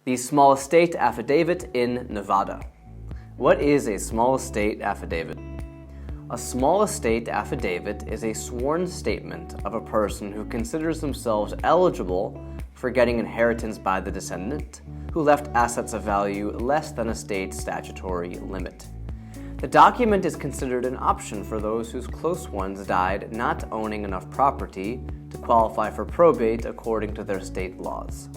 The small estate affidavit in Nevada. What is a small estate affidavit? A small estate affidavit is a sworn statement of a person who considers themselves eligible for getting inheritance by the descendant, who left assets of value less than a state statutory limit. The document is considered an option for those whose close ones died not owning enough property to qualify for probate according to their state laws.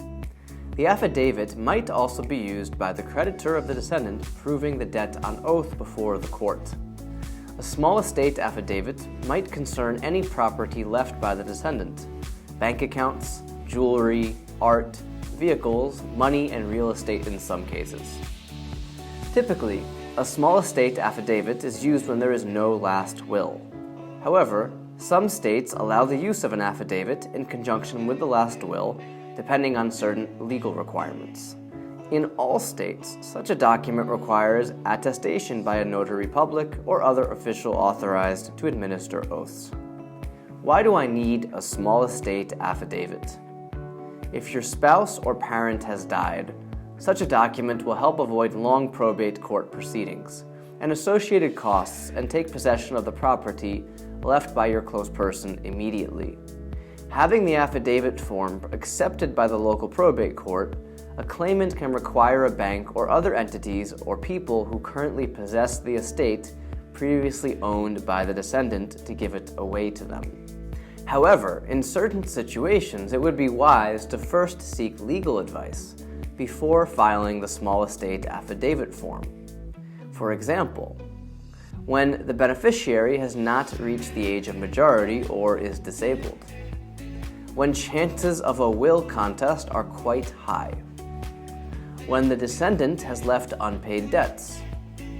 The affidavit might also be used by the creditor of the descendant proving the debt on oath before the court. A small estate affidavit might concern any property left by the descendant: bank accounts, jewelry, art, vehicles, money, and real estate in some cases. Typically, a small estate affidavit is used when there is no last will. However, some states allow the use of an affidavit in conjunction with the last will, depending on certain legal requirements. In all states, such a document requires attestation by a notary public or other official authorized to administer oaths. Why do I need a small estate affidavit? If your spouse or parent has died, such a document will help avoid long probate court proceedings and associated costs and take possession of the property left by your close person immediately. Having the affidavit form accepted by the local probate court, a claimant can require a bank or other entities or people who currently possess the estate previously owned by the descendant to give it away to them. However, in certain situations, it would be wise to first seek legal advice before filing the small estate affidavit form. For example, when the beneficiary has not reached the age of majority or is disabled, when chances of a will contest are quite high, when the descendant has left unpaid debts,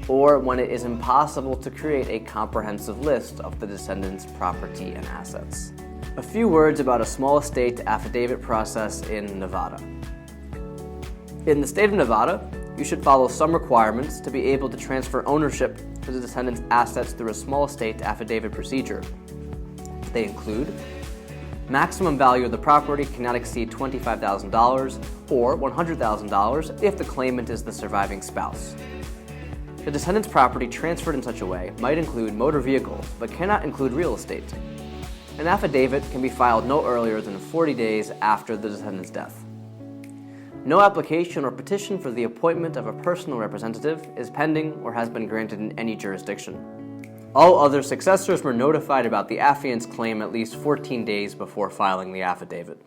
or when it is impossible to create a comprehensive list of the descendant's property and assets. A few words about a small estate affidavit process in Nevada. In the state of Nevada, you should follow some requirements to be able to transfer ownership to the descendant's assets through a small estate affidavit procedure. They include: maximum value of the property cannot exceed $25,000 or $100,000 if the claimant is the surviving spouse. The descendant's property transferred in such a way might include motor vehicles, but cannot include real estate. An affidavit can be filed no earlier than 40 days after the descendant's death. No application or petition for the appointment of a personal representative is pending or has been granted in any jurisdiction. All other successors were notified about the affiant's claim at least 14 days before filing the affidavit.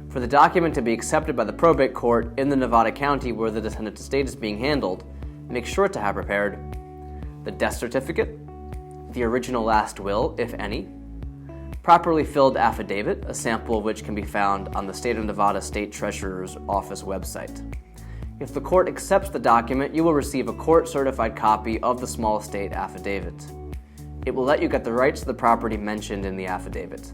For the document to be accepted by the probate court in the Nevada county where the descendant's estate is being handled, make sure to have prepared the death certificate, the original last will, if any, properly filled affidavit, a sample of which can be found on the State of Nevada State Treasurer's Office website. If the court accepts the document, you will receive a court-certified copy of the small estate affidavit. It will let you get the rights to the property mentioned in the affidavit.